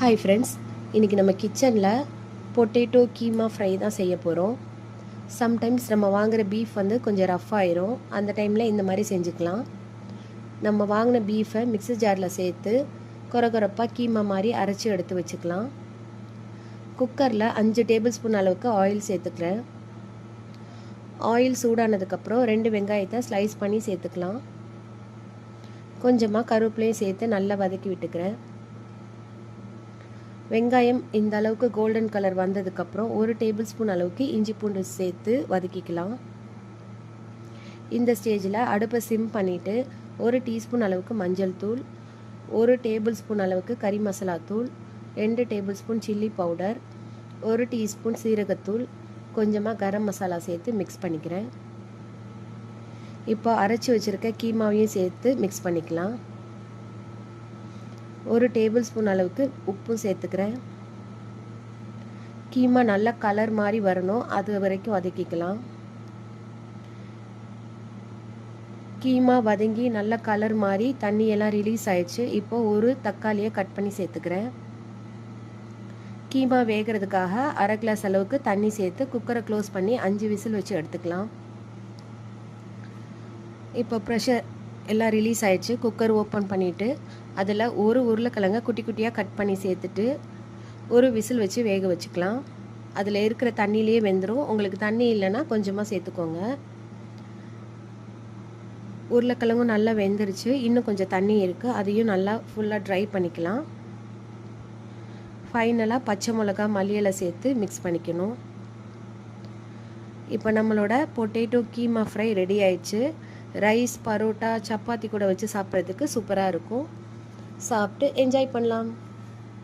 Hi friends, இன்றைக்கி நம்ம கிச்சனில் பொட்டேட்டோ கீமா ஃப்ரை தான் செய்ய போகிறோம். சம்டைம்ஸ் நம்ம வாங்குகிற பீஃப் கொஞ்சம் ரஃப் ஆயிரும். அந்த டைமில் இந்த மாதிரி செஞ்சுக்கலாம். நம்ம வாங்கின பீஃபை மிக்ஸி ஜாரில் சேர்த்து கொரகொரப்பாக கீமா மாதிரி அரைச்சி எடுத்து வச்சுக்கலாம். குக்கரில் 5 டேபிள் ஸ்பூன் அளவுக்கு ஆயில் சேர்த்துக்கிறேன். ஆயில் சூடானதுக்கப்புறம் 2 வெங்காயத்தை ஸ்லைஸ் பண்ணி சேர்த்துக்கலாம். கொஞ்சமாக கருவேப்பிலையும் சேர்த்து நல்லா வதக்கி விட்டுக்கிறேன். வெங்காயம் இந்த அளவுக்கு கோல்டன் கலர் வந்ததுக்கப்புறம் 1 டேபிள் ஸ்பூன் அளவுக்கு இஞ்சி பூண்டு சேர்த்து வதக்கிக்கலாம். இந்த ஸ்டேஜில் அடுப்பை சிம் பண்ணிவிட்டு 1 டீஸ்பூன் அளவுக்கு மஞ்சள் தூள், 1 டேபிள் ஸ்பூன் அளவுக்கு கறி மசாலா தூள், 2 table spoon chilli powder, 1 teaspoon சீரகத்தூள், கொஞ்சமாக கரம் மசாலா சேர்த்து மிக்ஸ் பண்ணிக்கிறேன். இப்போ அரைச்சி வச்சுருக்க கீமாவையும் சேர்த்து மிக்ஸ் பண்ணிக்கலாம். 1 டேபிள் ஸ்பூன் அளவுக்கு உப்பும் சேர்த்துக்கிறேன். கீமா நல்லா கலர் மாதிரி வரணும், அது வரைக்கும் வதக்கிக்கலாம். கீமா வதங்கி நல்ல கலர் மாதிரி தண்ணியெல்லாம் ரிலீஸ் ஆயிடுச்சு. இப்போது ஒரு தக்காளியை கட் பண்ணி சேர்த்துக்கிறேன். கீமா வேகிறதுக்காக 1/2 கிளாஸ் அளவுக்கு தண்ணி சேர்த்து குக்கரை க்ளோஸ் பண்ணி 5 விசில் வச்சு எடுத்துக்கலாம். இப்போ ப்ரெஷர் எல்லாம் ரிலீஸ் ஆயிடுச்சு. குக்கர் ஓப்பன் பண்ணிவிட்டு அதில் ஒரு உருளைக்கிழங்கை குட்டி குட்டியாக கட் பண்ணி சேர்த்துட்டு ஒரு விசில் வச்சு வேக வச்சுக்கலாம். அதில் இருக்கிற தண்ணியிலேயே வெந்துடும். உங்களுக்கு தண்ணி இல்லைன்னா கொஞ்சமாக சேர்த்துக்கோங்க. உருளைக்கிழங்கும் நல்லா வெந்துருச்சு. இன்னும் கொஞ்சம் தண்ணி இருக்குது, அதையும் நல்லா ஃபுல்லாக ட்ரை பண்ணிக்கலாம். ஃபைனலாக பச்சை மிளகா மல்லியலை சேர்த்து மிக்ஸ் பண்ணிக்கணும். இப்போ நம்மளோட பொட்டேட்டோ கீமா ஃப்ரை ரெடி ஆயிடுச்சு. ரைஸ், பரோட்டா, சப்பாத்தி கூட வச்சு சாப்பிட்றதுக்கு சூப்பராக இருக்கும். சாப்பிட்டு என்ஜாய் பண்ணலாம்.